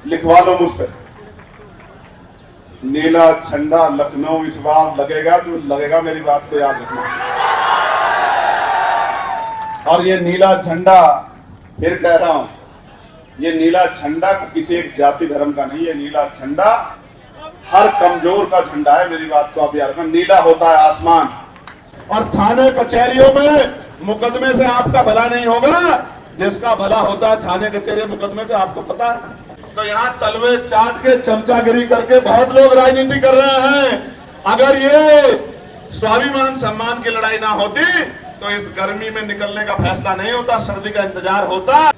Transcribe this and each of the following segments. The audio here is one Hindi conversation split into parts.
लिखवा लो मुझसे। नीला झंडा लखनऊ इस बार लगेगा तो लगेगा, मेरी बात को याद रखना। और ये नीला झंडा, फिर कह रहा हूं, ये नीला झंडा किसी एक जाति धर्म का नहीं है। नीला झंडा हर कमजोर का झंडा है, मेरी बात को आप याद रखना। नीला होता है आसमान। और थाने कचहरियों में मुकदमे से आपका भला नहीं होगा, जिसका भला होता है थाने कचहरी मुकदमे से, आपको पता है। तो यहाँ तलवे चाट के चमचागिरी करके बहुत लोग राजनीति कर रहे हैं। अगर ये स्वाभिमान सम्मान की लड़ाई ना होती तो इस गर्मी में निकलने का फैसला नहीं होता, सर्दी का इंतजार होता।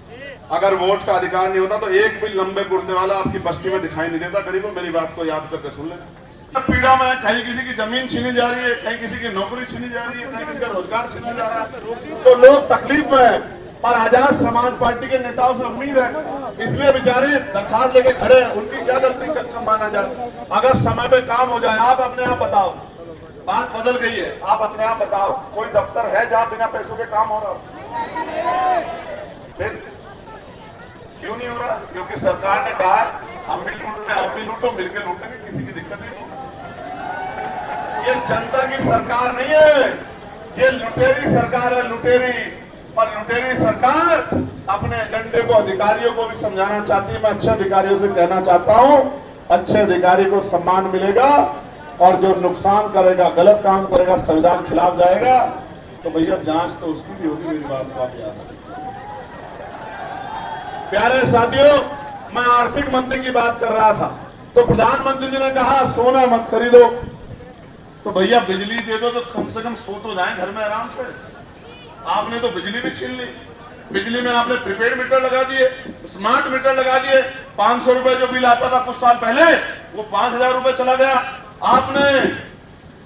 अगर वोट का अधिकार नहीं होता तो एक भी लंबे कुर्ते वाला आपकी बस्ती में दिखाई नहीं देता। गरीबों, मेरी बात को याद करके सुन लेना। पीड़ा में कहीं किसी की जमीन छीनी जा रही है, कहीं किसी की नौकरी छीनी जा रही है, कहीं किसी का रोजगार छीना जा रहा है, तो लोग तकलीफ में है। और आजाद समाज पार्टी के नेताओं से उम्मीद है, इसलिए बेचारे दरखास्त लेके खड़े हैं। उनकी क्या गलती कब माना जाए? अगर समय पे काम हो जाए, आप अपने आप बताओ, बात बदल गई है, आप अपने आप बताओ कोई दफ्तर है जहां बिना पैसों के काम हो रहा हो? फिर क्यों नहीं हो रहा? क्योंकि सरकार ने कहा हम भी लूट रहे, आप भी लूटो, मिलकर लूटेंगे, किसी की दिक्कत नहीं। ये जनता की सरकार नहीं है, ये लुटेरी सरकार है, लुटेरी। और लुटेरी सरकार अपने एजेंडे को अधिकारियों को भी समझाना चाहती है। मैं अच्छे अधिकारियों से कहना चाहता हूं, अच्छे अधिकारी को सम्मान मिलेगा, और जो नुकसान करेगा, गलत काम करेगा, संविधान के खिलाफ जाएगा, तो भैया जांच तो उसकी भी होगी, मेरी बात को आप याद रखिए। प्यारे साथियों, मैं आर्थिक मंत्री की बात कर रहा था, तो प्रधानमंत्री जी ने कहा सोना मत खरीदो। तो भैया बिजली दे दो तो कम से कम सो तो जाए घर में आराम से। आपने तो बिजली भी छीन ली। बिजली में आपने प्रीपेड मीटर लगा दिए, स्मार्ट मीटर लगा दिए। 500 रुपए जो बिल आता था कुछ साल पहले, वो 5000 रुपए चला गया। आपने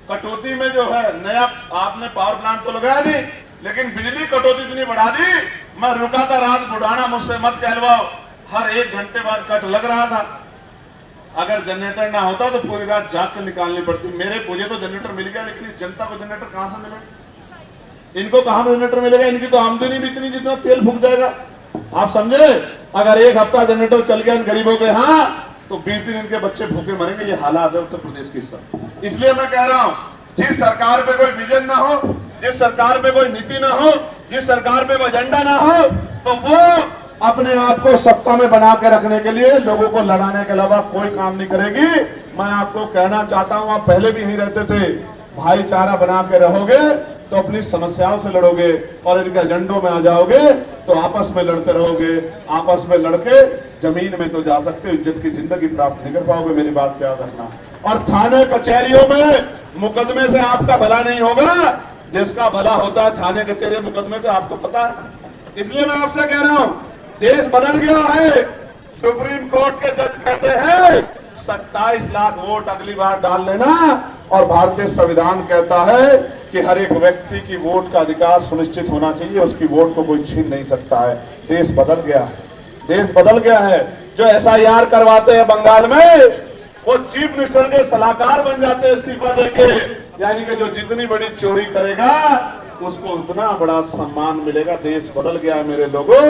कटौती में जो है नया आपने पावर प्लांट तो लगाया नहीं, लेकिन बिजली कटौती इतनी बढ़ा दी, मैं रुका था रात बुढ़ाना, मुझसे मत कहलवाओ, हर 1 घंटे बाद कट लग रहा था। अगर जनरेटर ना होता तो पूरी रात जाग कर निकालनी पड़ती। मुझे तो जनरेटर मिल गया, लेकिन इस जनता को जनरेटर कहां से मिलेगा? इनको कहां जनरेटर मिलेगा? इनकी तो आमदनी भी इतनी जितना तेल फूक जाएगा। आप समझे? अगर 1 हफ्ता जनरेटर चल गया इन गरीबों के यहाँ, तो 20 दिन इनके बच्चे भूखे मरेंगे। ये हालात है उत्तर प्रदेश की सब। इसलिए मैं कह रहा हूं, जिस सरकार पे कोई विजन ना हो, जिस सरकार पे कोई नीति ना हो, जिस सरकार पे कोई एजेंडा ना हो, तो वो अपने आप को सत्ता में बना के रखने के लिए लोगों को लड़ाने के अलावा कोई काम नहीं करेगी। मैं आपको कहना चाहता हूं, आप पहले भी यहीं रहते थे, भाईचारा बना के रहोगे तो अपनी समस्याओं से लड़ोगे, और इनके एजेंडों में आ जाओगे तो आपस में लड़ते रहोगे। आपस में लड़के जमीन में तो जा सकते हो, इज्जत की जिंदगी प्राप्त नहीं कर पाओगे, मेरी बात पे याद रखना। और थाने कचहरियों में मुकदमे से आपका भला नहीं होगा, जिसका भला होता है थाने कचहरी मुकदमे से, आपको पता है। इसलिए मैं आपसे कह रहा हूं, देश बदल गया है। सुप्रीम कोर्ट के जज कहते हैं 27 लाख वोट अगली बार डाल लेना, और भारतीय संविधान कहता है कि हर एक व्यक्ति की वोट का अधिकार सुनिश्चित होना चाहिए, उसकी वोट को कोई छीन नहीं सकता है। देश बदल गया है, देश बदल गया है। जो SIR करवाते हैं बंगाल में, वो चीफ मिनिस्टर के सलाहकार बन जाते हैं इस्तीफा देके। यानी कि जो जितनी बड़ी चोरी करेगा उसको उतना बड़ा सम्मान मिलेगा। देश बदल गया है मेरे लोगों,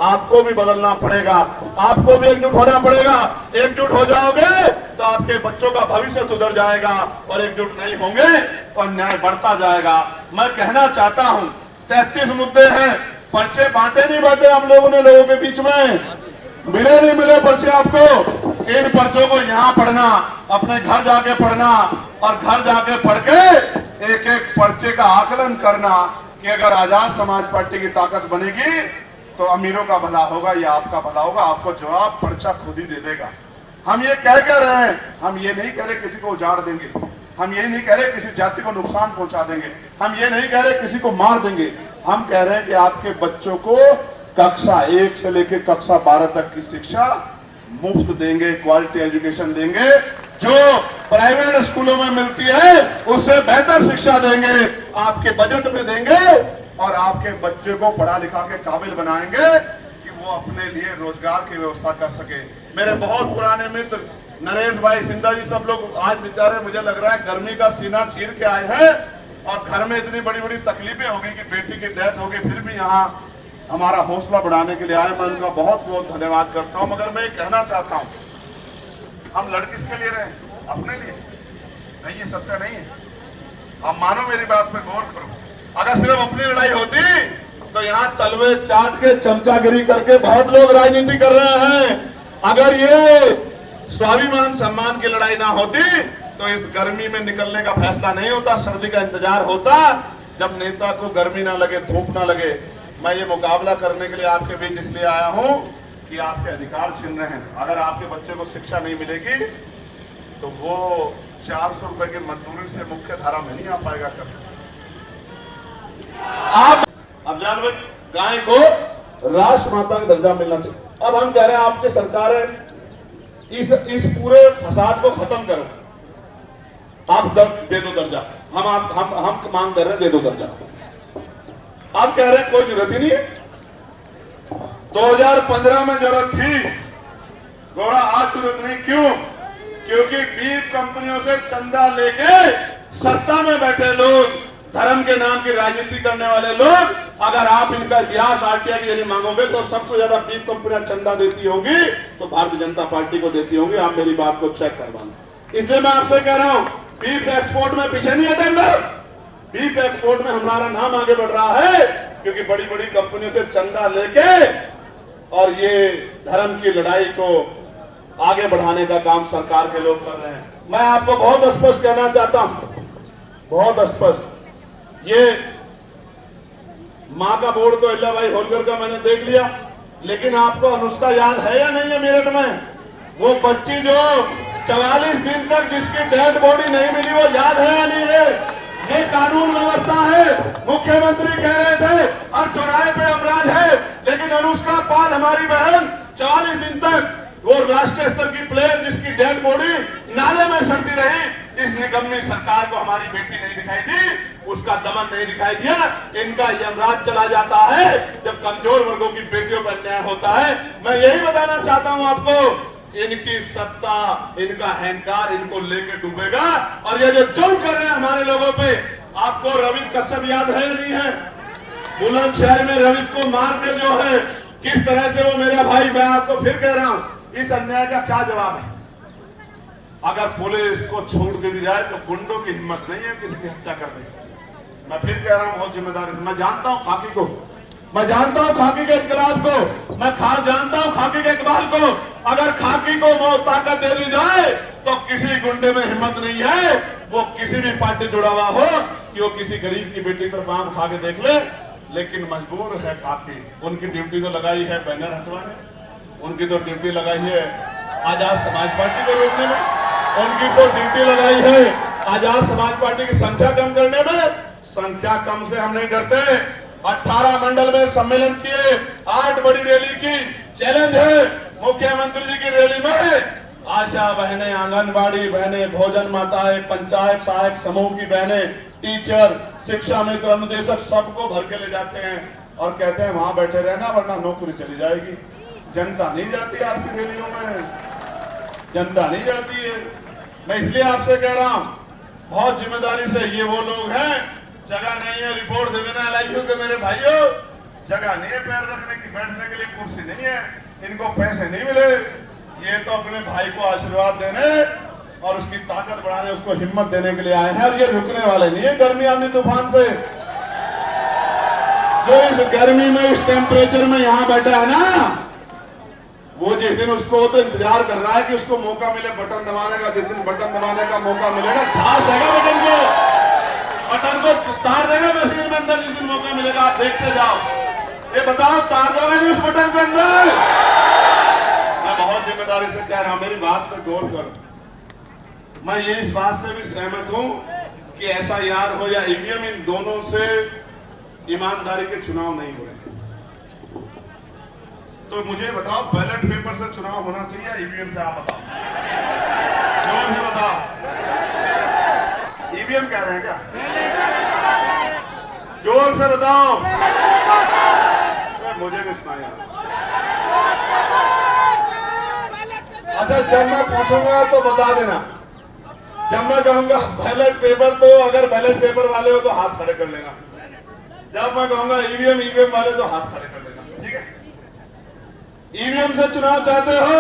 आपको भी बदलना पड़ेगा, आपको भी एकजुट होना पड़ेगा। एकजुट हो जाओगे तो आपके बच्चों का भविष्य सुधर जाएगा, और एकजुट नहीं होंगे तो अन्याय बढ़ता जाएगा। मैं कहना चाहता हूं, 33 मुद्दे हैं, पर्चे बांटे नहीं बांटे हम लोगों ने, लोगों के बीच में मिले नहीं मिले पर्चे आपको। इन पर्चों को यहाँ पढ़ना, अपने घर जाके पढ़ना, और घर जाके पढ़ के एक एक पर्चे का आकलन करना कि अगर आजाद समाज पार्टी की ताकत बनेगी तो अमीरों का भला होगा या आपका भला होगा। आपको जवाब पर्चा खुद ही दे देगा। हम ये कह रहे हैं, हम ये नहीं कह रहे किसी को उजाड़ देंगे, हम ये नहीं कह रहे किसी जाति को नुकसान पहुंचा देंगे, हम ये नहीं कह रहे किसी को मार देंगे। हम कह रहे हैं कि आपके बच्चों को कक्षा 1 से लेकर कक्षा 12 तक की शिक्षा मुफ्त देंगे, क्वालिटी एजुकेशन देंगे। जो प्राइवेट स्कूलों में मिलती है उससे बेहतर शिक्षा देंगे, आपके बजट में देंगे, और आपके बच्चे को पढ़ा लिखा के काबिल बनाएंगे कि वो अपने लिए रोजगार की व्यवस्था कर सके। मेरे बहुत पुराने मित्र नरेश भाई सिंधा जी, सब लोग आज बेचारे, मुझे लग रहा है गर्मी का सीना चीर के आए हैं, और घर में इतनी बड़ी बड़ी तकलीफें हो गई कि बेटी की डेथ हो गई, फिर भी यहाँ हमारा हौसला बढ़ाने के लिए आए। मैं उनका बहुत बहुत धन्यवाद करता हूं। मगर मैं ये कहना चाहता हूं, हम लड़ किसके लिए रहे? अपने लिए नहीं, ये सत्य नहीं है। अब मानो मेरी बात पे गौर करो। अगर सिर्फ अपनी लड़ाई होती तो यहाँ तलवे चाट के चमचागिरी करके बहुत लोग राजनीति कर रहे हैं। अगर ये स्वाभिमान सम्मान की लड़ाई ना होती तो इस गर्मी में निकलने का फैसला नहीं होता, सर्दी का इंतजार होता। जब नेता को गर्मी ना लगे, धूप ना लगे। मैं ये मुकाबला करने के लिए आपके बीच इसलिए आया हूं कि आपके अधिकार छीन रहे हैं। अगर आपके बच्चे को शिक्षा नहीं मिलेगी तो वो 400 रुपए की मजदूरी से मुख्य धारा में नहीं आ पाएगा। आप अब जान भाई, गाय को राष्ट्रमाता का दर्जा मिलना चाहिए। अब हम कह रहे हैं आपकी सरकार है, इस पूरे फसाद को खत्म करो। आप दे दो दर्जा। हम मांग कर रहे हैं, दे दो दर्जा। आप कह रहे हैं कोई जरूरत ही नहीं है। 2015 में जरूरत थी गौड़ा, आज जरूरत नहीं। क्यों? क्योंकि बीफ कंपनियों से चंदा लेके सत्ता में बैठे लोग, धर्म के नाम की राजनीति करने वाले लोग, अगर आप इनका इतिहास आरटीआई के लिए मांगोगे तो सबसे ज्यादा बीफ कंपनियां चंदा देती होगी तो भारतीय जनता पार्टी को देती होंगी। आप मेरी बात को चेक करवाना। इसलिए मैं आपसे कह रहा हूं, बीफ एक्सपोर्ट में पीछे नहीं हटेंगे। बीफ एक्सपोर्ट में हमारा नाम आगे बढ़ रहा है क्योंकि बड़ी बड़ी कंपनियों से चंदा लेके और ये धर्म की लड़ाई को आगे बढ़ाने का काम सरकार के लोग कर रहे हैं। मैं आपको बहुत स्पष्ट कहना चाहता हूं, बहुत स्पष्ट। ये मां का बोर्ड तो अल्लाह भाई होलकर का मैंने देख लिया, लेकिन आपको अनुष्का याद है या नहीं है मेरठ में? वो बच्ची जो 44 दिन तक जिसकी डेड बॉडी नहीं मिली, वो याद है या नहीं है? ये कानून व्यवस्था है। मुख्यमंत्री कह रहे थे हर चौराहे पे अपराध है, लेकिन अनुष्का पाल हमारी बहन 44 दिन तक वो राष्ट्रीय स्तर की प्लेयर जिसकी डेड बॉडी नाले में सड़ती रही, इस निकम्मी सरकार को हमारी बेटी नहीं दिखाई दी, उसका दमन नहीं दिखाई दिया। इनका यमराज चला जाता है जब कमजोर वर्गों की बेटियों पर अन्याय होता है। मैं यही बताना चाहता हूं आपको, इनकी सत्ता, इनका अहंकार इनको लेके डूबेगा। और ये जो जुल्म कर रहे हैं हमारे लोगों पे, आपको रवि कश्यप याद है नहीं है? बुलंदशहर में रवि को मार के जो है किस तरह से वो मेरा भाई, मैं आपको फिर कह रहा हूं, इस अन्याय का क्या जवाब है? अगर पुलिस को छूट दे दी जाए तो गुंडों की हिम्मत नहीं है किसी की हत्या करने की। मैं फिर कह रहा हूं बहुत जिम्मेदारी, मैं जानता हूं खाकी को, मैं जानता हूं खाकी के इनकलाब को, मैं जानता हूं खाकी के इकबाल को। अगर खाकी को मौत ताकत दे दी जाए तो किसी गुंडे में हिम्मत नहीं है, वो किसी भी पार्टी जुड़ा हुआ हो, कि वो किसी गरीब की बेटी पर पांव उठा के देख ले। लेकिन मजबूर है खाकी। उनकी ड्यूटी तो लगाई है बैनर हटवाने, उनकी तो ड्यूटी लगाई है आजाद समाज पार्टी को रोकने में, उनकी तो ड्यूटी लगाई है आजाद समाज पार्टी की संख्या कम करने में। संख्या कम से हम नहीं डरते। 18 मंडल में सम्मेलन किए, 8 बड़ी रैली की। चैलेंज है मुख्यमंत्री जी की रैली में आशा बहनें, आंगनबाड़ी बहनें, भोजन माताएं, पंचायत सहायक समूह की बहनें, टीचर, शिक्षा मित्र, अनुदेशक सबको भर के ले जाते हैं और कहते हैं वहां बैठे रहना वरना नौकरी चली जाएगी। जनता नहीं जाती आपकी रैलियों में, जनता नहीं जाती है। मैं इसलिए आपसे कह रहा हूं बहुत जिम्मेदारी से, ये वो लोग हैं, जगह नहीं है रिपोर्ट दे देना एलआईयू के मेरे भाइयों, जगह नहीं है पैर रखने की, बैठने के लिए कुर्सी नहीं है, इनको पैसे नहीं मिले। ये तो अपने भाई को आशीर्वाद देने और उसकी ताकत बढ़ाने, उसको हिम्मत देने के लिए आए हैं। और ये रुकने वाले नहीं है गर्मी आंधी तूफान से। जो इस गर्मी में, इस टेम्परेचर में यहां बैठा है ना, वो जिस दिन उसको तो इंतजार कर रहा है कि उसको मौका मिले बटन दबाने का। जिस दिन बटन दबाने का मौका मिलेगा, तार देगा बटन को तार देगा मशीन में अंदर। जिस दिन मौका मिलेगा आप देखते जाओ। ये बताओ तार दोगे नहीं उस बटन के अंदर? मैं बहुत जिम्मेदारी से कह रहा हूं, मेरी बात पर गौर करो। मैं ये इस बात से भी सहमत हूं कि एसआईआर हो या ईवीएम, इन दोनों से ईमानदारी के चुनाव नहीं हो रहे। तो मुझे बताओ, बैलेट पेपर से चुनाव होना चाहिए या ईवीएम से? आप बताओ, जोर से बताओ। ईवीएम कह रहे हैं क्या? जोर से बताओ। मुझे नहीं सुनाया। अच्छा, जब मैं पूछूंगा तो बता देना। जब मैं कहूंगा बैलेट पेपर, तो अगर बैलेट पेपर वाले हो तो हाथ खड़े कर लेना। जब मैं कहूंगा ईवीएम वाले तो हाथ खड़े कर लेना। ईवीएम से चुनाव चाहते हो?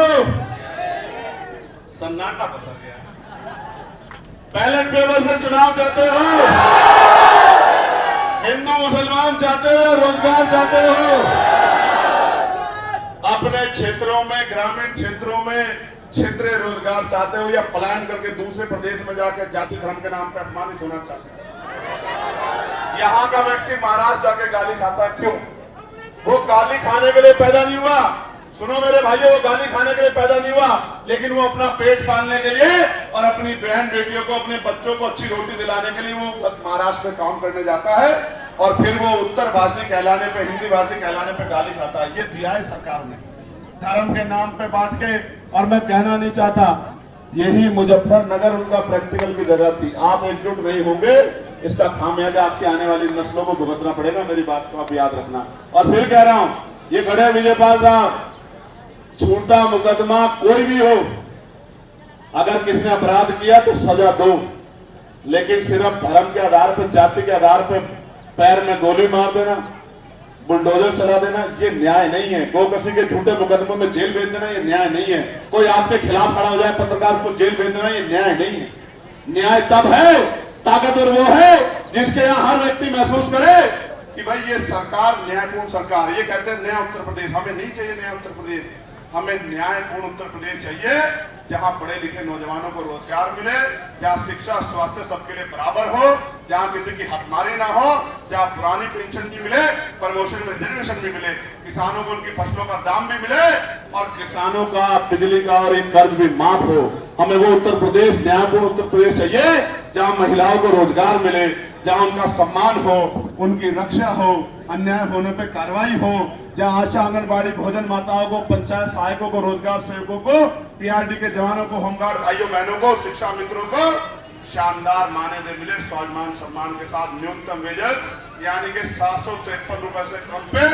सन्नाटा पसर गया। बैलेट पेपर से चुनाव चाहते हो? हिंदू मुसलमान चाहते हो? रोजगार चाहते हो? अपने क्षेत्रों में, ग्रामीण क्षेत्रों में क्षेत्रीय रोजगार चाहते हो या पलायन करके दूसरे प्रदेश में जाकर जाति धर्म के नाम पर अपमानित होना चाहते हो? यहाँ का व्यक्ति महाराष्ट्र जाके गाली खाता क्यों? वो गाली खाने के लिए पैदा नहीं हुआ। सुनो मेरे भाइयों, वो गाली खाने के लिए पैदा नहीं हुआ, लेकिन वो अपना पेट पालने के लिए और अपनी बहन बेटियों को, अपने बच्चों को अच्छी रोटी दिलाने के लिए वो महाराष्ट्र में काम करने जाता है और फिर वो उत्तर भाषी कहलाने पे, हिंदी भाषी कहलाने पे गाली खाता है। ये दिया है सरकार ने धर्म के नाम पे बांट के। और मैं कहना नहीं चाहता, यही मुजफ्फरनगर उनका प्रैक्टिकल की जगह थी। आप एकजुट नहीं होंगे, इसका खामियाजा आपकी आने वाली नस्लों को भुगतना पड़ेगा। मेरी बात को आप याद रखना। और फिर कह रहा हूं, ये खड़े विजयपाल साहब, छोटा मुकदमा कोई भी हो, अगर किसने अपराध किया तो सजा दो, लेकिन सिर्फ धर्म के आधार पर, जाति के आधार पर पैर में गोली मार देना, बुलडोजर चला देना, ये न्याय नहीं है। गोकसी के झूठे मुकदमों में जेल भेज देना, ये न्याय नहीं है। कोई आपके खिलाफ खड़ा हो जाए, पत्रकार को जेल भेज देना, ये न्याय नहीं है। न्याय तब है, ताकतवर वो है जिसके यहाँ हर व्यक्ति महसूस करे कि भाई ये सरकार न्यायपूर्ण सरकार। ये कहते हैं नया उत्तर प्रदेश, हमें नहीं चाहिए नया उत्तर प्रदेश, हमें न्यायपूर्ण उत्तर प्रदेश चाहिए, जहां पढ़े लिखे नौजवानों को रोजगार मिले, जहां शिक्षा स्वास्थ्य सबके लिए बराबर हो, जहां किसी की हकमारी ना हो, जहां पुरानी पेंशन भी मिले, प्रमोशन में रिजर्वेशन भी मिले, किसानों को उनकी फसलों का दाम भी मिले और किसानों का बिजली का और एक कर्ज भी माफ हो। हमें वो उत्तर प्रदेश, न्यायपूर्ण उत्तर प्रदेश चाहिए जहां महिलाओं को रोजगार मिले, जहां उनका सम्मान हो, उनकी रक्षा हो, अन्याय होने पे कार्रवाई हो, जहां आशा आंगनबाड़ी भोजन माताओं को, पंचायत सहायकों को, रोजगार सेवकों को, पीआरडी के जवानों को, होमगार्ड भाइयों बहनों को, शिक्षा मित्रों को शानदार मानदेय मिले, स्वाभिमान सम्मान के साथ न्यूनतम वेतन यानी कि 753 रुपए से कम पे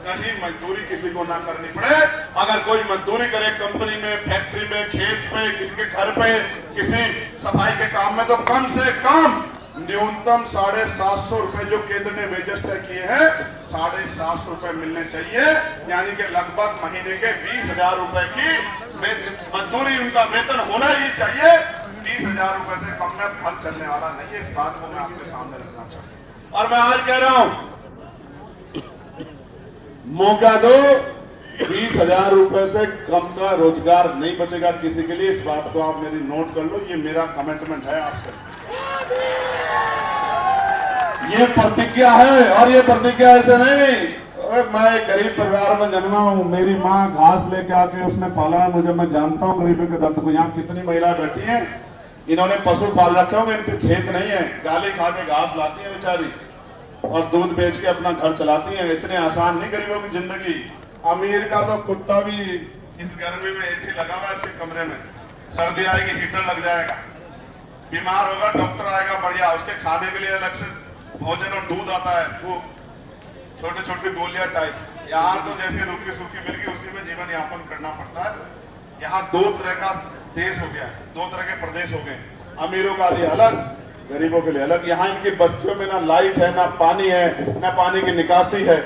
कहीं मजदूरी किसी को ना करनी पड़े। अगर कोई मजदूरी करे कंपनी में, फैक्ट्री में, खेत पे, किसी के घर पे, किसी सफाई के काम में, तो कम से कम न्यूनतम 750 रुपए जो केंद्र ने वेजेस तय किए हैं, 750 रुपए मिलने चाहिए। यानी कि लगभग महीने के 20,000 रुपए की मजदूरी उनका वेतन होना ही चाहिए। 20,000 रुपए से कम में घर चलने वाला नहीं है। इस बात को मैं आपके सामने रखना चाहता हूं और मैं आज कह रहा हूं, मौका दो, 20,000 रुपए से कम का रोजगार नहीं बचेगा किसी के लिए। इस बात को आप मेरी नोट कर लो, ये मेरा कमिटमेंट है आपसे, ये प्रतिज्ञा है। और ये प्रतिज्ञा ऐसे नहीं, मैं एक गरीब परिवार में जन्मा हूँ, मेरी माँ घास लेके आके उसने पाला है मुझे, मैं जानता हूँ गरीबी के दर्द को। यहाँ कितनी महिलाएं बैठी हैं, इन्होंने पशु पाल रखे होंगे, इनके खेत नहीं है, गाली खा के घास लाती है बेचारी और दूध बेच के अपना घर चलाती है। इतने आसान नहीं गरीबों की जिंदगी। अमीर का तो कुत्ता भी इस गर्मी में एसी लगा हुआ है इसके कमरे में, सर्दी आएगी हीटर लग जाएगा, बीमार होगा डॉक्टर आएगा बढ़िया, उसके खाने के लिए अलग से भोजन और दूध आता है, वो छोटे छोटे गोलियां टाइप। यहाँ तो जैसे रुकी सूखी मिल गई उसी में जीवन यापन करना पड़ता है। यहाँ दो तरह का देश हो गया है, दो तरह के प्रदेश हो गए, अमीरों का लिए अलग, गरीबों के लिए अलग। यहाँ इनकी बस्तियों में ना लाइट है, ना पानी है, ना पानी की निकासी है,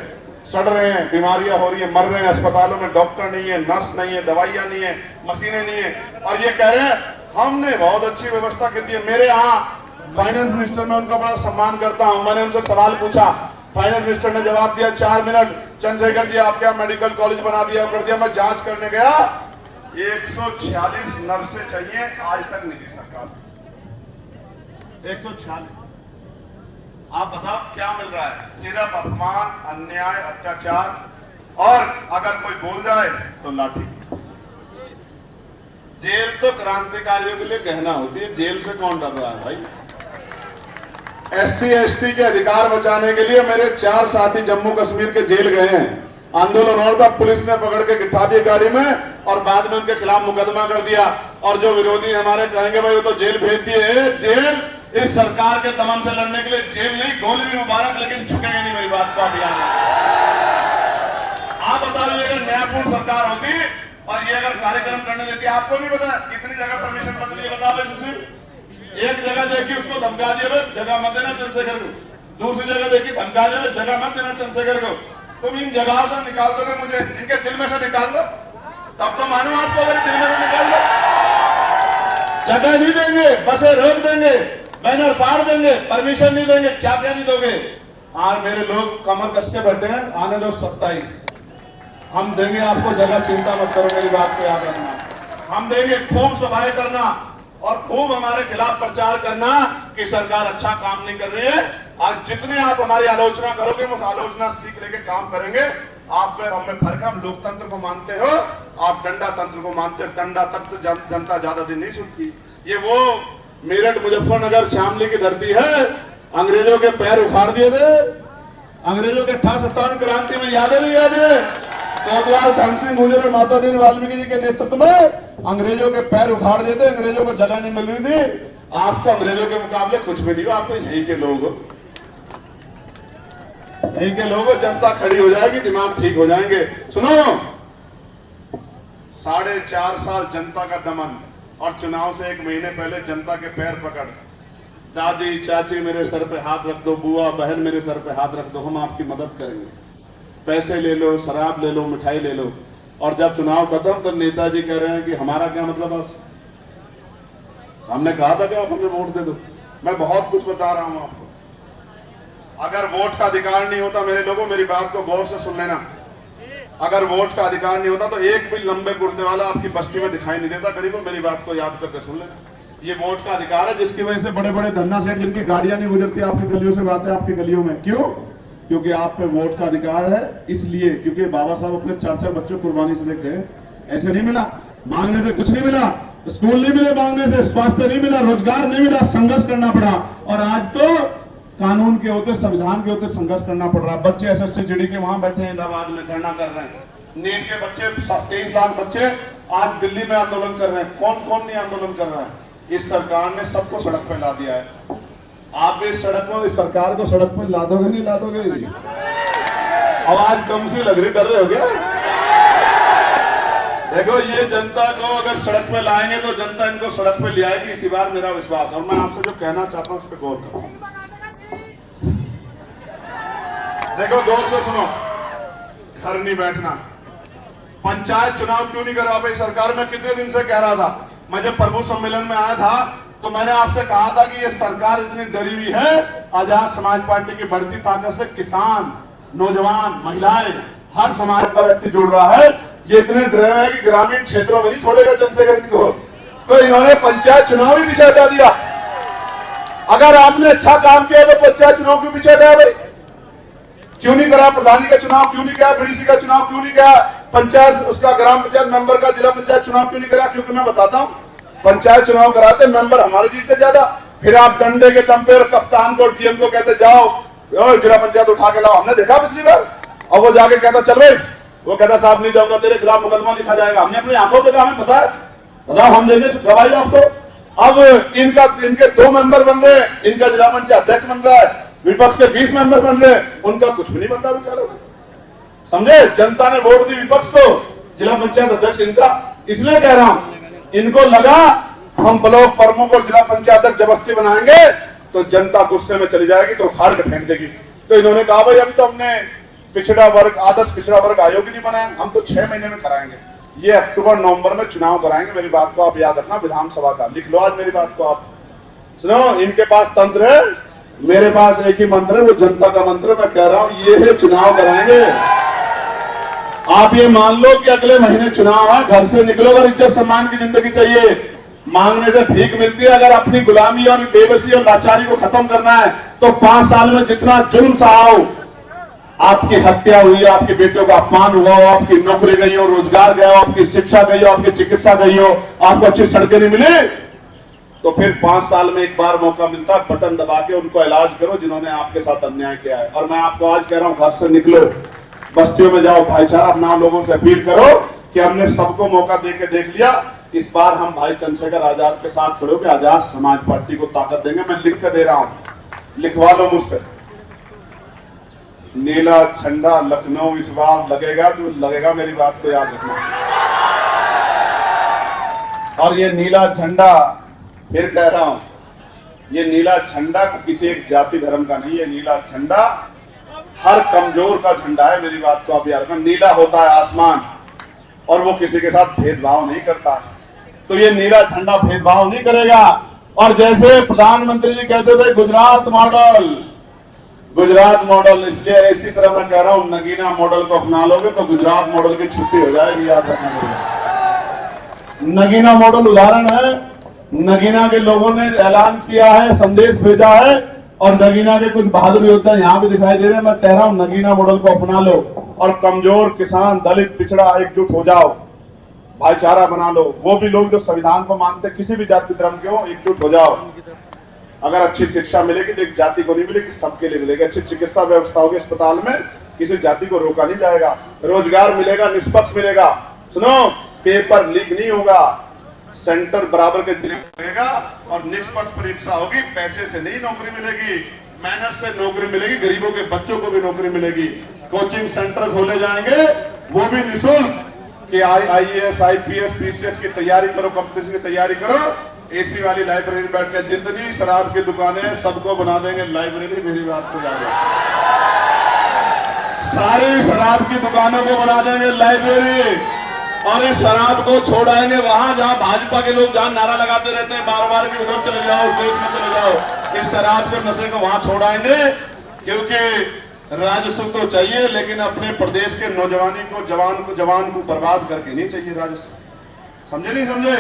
सड़ रहे हैं, बीमारियां हो रही है, मर रहे हैं, अस्पतालों में डॉक्टर नहीं है, नर्स नहीं है, दवाइयां नहीं है, मशीनें नहीं है, और ये कह रहे हैं हमने बहुत अच्छी व्यवस्था कर दी है। मेरे यहाँ फाइनेंस मिनिस्टर, में उनका बड़ा सम्मान करता हूं, मैंने उनसे सवाल पूछा, फाइनेंस मिनिस्टर ने जवाब दिया 4 मिनट, चंद्रशेखर जी आप क्या मेडिकल कॉलेज बना दिया कर दिया। मैं जांच करने गया, 146 नर्सें चाहिए, आज तक नहीं दी सरकार। 146। आप बताओ क्या मिल रहा है? सिर्फ अपमान, अन्याय, अत्याचार, और अगर कोई बोल जाए तो लाठी। जेल तो क्रांतिकारियों के लिए गहना होती है, जेल से कौन डर रहा है भाई? SC ST के अधिकार बचाने के लिए मेरे 4 साथी जम्मू कश्मीर के जेल गए हैं, आंदोलन और था, पुलिस ने पकड़ के बिठा दिया गाड़ी में और बाद में उनके खिलाफ मुकदमा कर दिया। और जो विरोधी हमारे कहेंगे भाई वो तो जेल भेज दिए, जेल इस सरकार के दमन से लड़ने के लिए जेल नहीं, गोली भी मुबारक, लेकिन झुकेंगे नहीं। मेरी बात को आप याद आप बताइए, अगर न्यायपूर्ण सरकार होती और ये अगर कार्यक्रम करने देती, आपको नहीं पता कितनी जगह परमिशन बदली, बता दे दूसरी एक जगह देखी उसको धमका दिया, जगह मत देना चंद्रशेखर को, दूसरी जगह देखी धमका दिया, जगह मत देना चंद्रशेखर को। तुम इन जगहों से निकाल दोगे मुझे, इनके दिल में से निकाल दो, तब तो मानो आपको, अगर दिल में से निकाल दो। जगह नहीं देंगे, बसें रोक देंगे, बैनर फाड़ देंगे, परमिशन नहीं देंगे, क्या क्या नहीं दोगे। आज मेरे लोग कमर कस के बैठे हैं, आने दो 27 हम देंगे आपको जगह, चिंता मत करो, मेरी बात को याद रखना। हम देंगे, खूब सभाएं करना और खूब हमारे खिलाफ प्रचार करना कि सरकार अच्छा काम नहीं कर रही है। आज जितने आप हमारी आलोचना करोगे, उस आलोचना सीख लेके काम करेंगे। आप में हम में फर्क है, हम लोकतंत्र को मानते हो, आप डंडा तंत्र को मानते हो। डंडा तंत्र जनता ज्यादा दिन नहीं सुनती। ये वो मेरठ मुजफ्फरनगर शामली की धरती है, अंग्रेजों के पैर उखाड़ दिए थे, अंग्रेजों के 58 क्रांति में याद नहीं याद है, कोतवाल धन सिंह गुर्जर माता दीन वाल्मीकि जी के नेतृत्व में अंग्रेजों के पैर उखाड़ दिए थे। अंग्रेजों को जगह नहीं मिल रही थी। आप तो अंग्रेजों के मुकाबले कुछ भी नहीं हो, आप तो यहीं के लोग हो, यहीं के लोग हो। जनता खड़ी हो जाएगी, दिमाग ठीक हो जाएंगे। सुनो, 4.5 साल जनता का दमन और चुनाव से 1 महीने पहले जनता के पैर पकड़, दादी चाची मेरे सर पे हाथ रख दो, बुआ बहन मेरे सर पे हाथ रख दो, हम आपकी मदद करेंगे। पैसे ले लो, शराब ले लो, मिठाई ले लो। और जब चुनाव खत्म तो नेताजी कह रहे हैं कि हमारा क्या मतलब आपसे, हमने कहा था कि आप हमें वोट दे दो। मैं बहुत कुछ बता रहा हूं आपको। अगर वोट का अधिकार नहीं होता, मेरे लोगों मेरी बात को गौर से सुन लेना, अगर वोट का अधिकार नहीं होता तो एक भी लंबे कुर्ते वाला आपकी बस्ती में दिखाई नहीं देता। गरीबों मेरी बात को याद करके सुन लेना, ये वोट का अधिकार है, जिसकी वजह से बड़े बड़े धन्ना सेठ जिनकी गाड़ियां नहीं गुजरती आपकी गलियों से बातें आपकी गलियों में, क्यों? क्योंकि आप पे वोट का अधिकार है। इसलिए क्योंकि बाबा साहब अपने 4-4 बच्चों कुर्बानी से देख गए, ऐसे नहीं मिला, मांगने से कुछ नहीं मिला, स्कूल नहीं मिले मांगने से, स्वास्थ्य नहीं मिला, रोजगार नहीं मिला, संघर्ष करना पड़ा। और आज तो कानून के होते, संविधान के होते संघर्ष करना पड़ रहा है। बच्चे एसएससी जीडी के वहां बैठे हैं, इलाहाबाद में धरना कर रहे हैं। नीट के बच्चे 23 लाख बच्चे आज दिल्ली में आंदोलन कर रहे हैं। कौन कौन नहीं आंदोलन कर रहा है? इस सरकार ने सबको सड़क पर ला दिया है। आप इस सड़क पर, इस सरकार को सड़क पर ला दोगे नहीं ला दोगे? आवाज कम सी लग रही, डर रहे हो क्या? देखो, ये जनता को अगर सड़क पे लाएंगे तो जनता इनको सड़क पे ले आएगी, इसी बार मेरा विश्वास है। और मैं आपसे जो कहना चाहता हूं उस पर गौर करो। देखो, गौर से सुनो, घर नहीं बैठना। पंचायत चुनाव क्यों नहीं करा भाई सरकार? मैं कितने दिन से कह रहा था, मैं जब प्रभु सम्मेलन में आया था तो मैंने आपसे कहा था कि ये सरकार इतनी डरी हुई है। आजाद समाज पार्टी की बढ़ती ताकत से किसान, नौजवान, महिलाएं, हर समाज का व्यक्ति जुड़ रहा है। ये इतने डरे हुए हैं कि ग्रामीण क्षेत्रों में नहीं छोड़ेगा जनसेवक को, तो इन्होंने पंचायत चुनाव ही पीछे हटा दिया। अगर आपने अच्छा काम किया तो पंचायत चुनाव क्यों पीछे हटाया भाई? क्यों नहीं करा? प्रधानी का चुनाव क्यों नहीं किया? बीडीसी का चुनाव क्यों नहीं किया? पंचायत, उसका ग्राम पंचायत मेंबर का, जिला पंचायत चुनाव क्यों नहीं करा? क्योंकि मैं बताता हूं, पंचायत चुनाव कराते मेंबर हमारे जीतते ज्यादा। फिर आप डंडे के दम पे कप्तान को, डीएम को कहते जाओ जिला पंचायत उठा के लाओ। हमने देखा पिछली बार, और वो जाके कहता चल भाई, वो कहता साहब नहीं जाऊंगा, तेरे खिलाफ मुकदमा लिखा जाएगा। हमने अपनी आंखों देखा, हमें पता है, बताओ हम देंगे गवाही आपको। अब इनके 2 मेंबर बन रहे, इनका जिला पंचायत अध्यक्ष बन रहा है, विपक्ष के 20 मेंबर बन रहे, उनका कुछ भी नहीं बन रहा बेचारों का। समझे? जनता ने वोट दी विपक्ष को, जिला पंचायत अध्यक्ष इनका। इसलिए कह रहा हूं, इनको लगा हम ब्लॉक प्रमुख और जिला पंचायत अध्यक्ष जबरदस्ती बनाएंगे तो जनता गुस्से में चली जाएगी, तो उखाड़ के फेंक देगी। तो इन्होंने कहा भाई अभी तो हमने पिछड़ा वर्ग, आदर्श पिछड़ा वर्ग आयोग ही नहीं बनाया, हम तो 6 महीने में कराएंगे। ये अक्टूबर-नवंबर में चुनाव कराएंगे। मेरी बात को आप याद रखना, विधानसभा का लिख लो आज मेरी बात को आप। सुनो, इनके पास तंत्र है, मेरे पास एक ही मंत्र है, वो जनता का मंत्र। मैं कह रहा हूं ये है, चुनाव कराएंगे। आप ये मान लो कि अगले महीने चुनाव है, घर से निकलो अगर इज्जत सम्मान की जिंदगी चाहिए। मांगने से भीख मिलती है। अगर अपनी गुलामी और बेबसी और लाचारी को खत्म करना है तो 5 साल में जितना जुल्म सहा हो, आपकी हत्या हुई, आपके बेटों का अपमान हुआ हो, आपकी नौकरी गई हो, रोजगार गया हो, आपकी शिक्षा गई हो, आपकी चिकित्सा गई हो, आपको अच्छी सड़कें नहीं मिली, तो फिर 5 साल में एक बार मौका मिलता है, बटन दबा के उनको इलाज करो जिन्होंने आपके साथ अन्याय किया है। और मैं आपको आज कह रहा हूं, घर से निकलो, बस्तियों में जाओ, भाईचारा अपनाओ, लोगों से अपील करो कि हमने सबको मौका दे के देख लिया। इस बार हम भाई चंद्रशेखर आजाद के साथ खड़े होकर आजाद समाज पार्टी को ताकत देंगे। मैं लिख कर दे रहा हूं, लिखवा लो मुझसे। नीला झंडा लखनऊ इस बार लगेगा तो लगेगा, मेरी बात को याद रखना। और ये नीला झंडा, फिर कह रहा हूं, ये नीला झंडा किसी एक जाति धर्म का नहीं है। नीला झंडा हर कमजोर का झंडा है, मेरी बात को आप याद रखना। नीला होता है आसमान और वो किसी के साथ भेदभाव नहीं करता है, तो ये नीला झंडा भेदभाव नहीं करेगा। और जैसे प्रधानमंत्री जी कहते थे गुजरात मॉडल, गुजरात मॉडल, इसलिए इसी तरह मैं कह रहा हूं नगीना मॉडल को अपना लोगे तो गुजरात मॉडल की छुट्टी हो जाएगी, याद रखना। नगीना मॉडल उदाहरण है, नगीना के लोगों ने ऐलान किया है, संदेश भेजा है, और नगीना के कुछ बहादुर योद्धा यहाँ भी दिखाई दे रहे हैं। मैं कह रहा हूं नगीना मॉडल को अपना लो और कमजोर, किसान, दलित, पिछड़ा एकजुट हो जाओ, भाईचारा बना लो। वो भी लोग जो संविधान को मानते, किसी भी जाति धर्म के हो, एकजुट हो जाओ। अगर अच्छी शिक्षा मिलेगी तो एक जाति को नहीं मिलेगी, सबके लिए मिलेगी। अच्छी चिकित्सा व्यवस्था होगी अस्पताल में, किसी जाति को रोका नहीं जाएगा। रोजगार मिलेगा, निष्पक्ष मिलेगा। सुनो, पेपर लीक नहीं होगा, सेंटर बराबर के जिले मिलेगा, और निष्पक्ष परीक्षा होगी। पैसे से नहीं नौकरी मिलेगी, मेहनत से नौकरी मिलेगी, गरीबों के बच्चों को भी नौकरी मिलेगी। कोचिंग सेंटर खोले जाएंगे, वो भी निःशुल्क, कि IAS, IPS, PCS की तैयारी करो, कंपटीशन की तैयारी करो। एसी वाली लाइब्रेरी में बैठ कर जितनी शराब की दुकानें सबको बना देंगे लाइब्रेरी, मेरी बात को याद रखो। सारी शराब की दुकानों को बना देंगे लाइब्रेरी, और इस शराब को छोड़ाएंगे वहां जहां भाजपा के लोग जहां नारा लगाते रहते हैं बार बार कि उधर चले जाओ, देश में चले जाओ। इस शराब के नशे को वहां छोड़ाएंगे, क्योंकि राजस्व तो चाहिए, लेकिन अपने प्रदेश के नौजवानी को, जवान को बर्बाद करके नहीं चाहिए राजस्व। समझे नहीं समझे?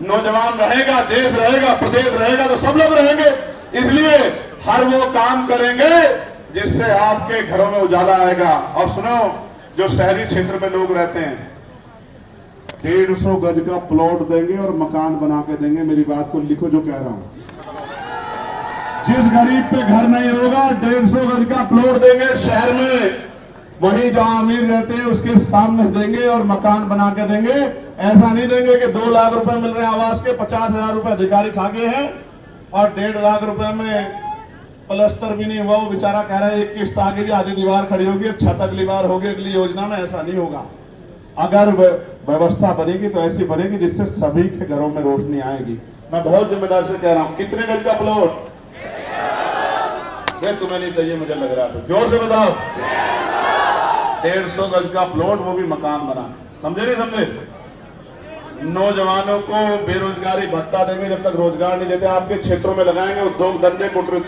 नौजवान रहेगा, देश रहेगा, प्रदेश रहेगा तो सब लोग रहेंगे। इसलिए हर वो काम करेंगे जिससे आपके घरों में उजाला आएगा। और सुनो, जो शहरी क्षेत्र में लोग रहते हैं, 150 गज का प्लॉट देंगे और मकान बना के देंगे। मेरी बात को लिखो जो कह रहा हूं। जिस गरीब पे घर नहीं होगा, 150 गज का प्लॉट देंगे शहर में, वही जहां अमीर रहते हैं उसके सामने देंगे और मकान बना के देंगे। ऐसा नहीं देंगे कि 2 लाख रुपए मिल रहे हैं आवास के, 50,000 रुपए अधिकारी खा गए हैं, और 1.5 लाख रुपए में प्लस्तर भी नहीं हुआ। वो बेचारा कह रहा है एक किस्त आगे आधी दीवार खड़ी होगी, छत अगली बार होगी अगली योजना में। ऐसा नहीं होगा। अगर व्यवस्था बनेगी तो ऐसी बनेगी जिससे सभी के घरों में रोशनी आएगी। मैं बहुत जिम्मेदारी से कह रहा हूं। कितने गज का प्लॉट? तुम्हें नहीं चाहिए, मुझे लग रहा है, जोर से बताओ। 150 गज का प्लॉट, वो भी मकान बना। समझे नहीं समझे? नौजवानों को बेरोजगारी भत्ता देंगे, जब तक रोजगार नहीं देते। आपके क्षेत्रों में लगाएंगे उद्योग धंधे, कुटीर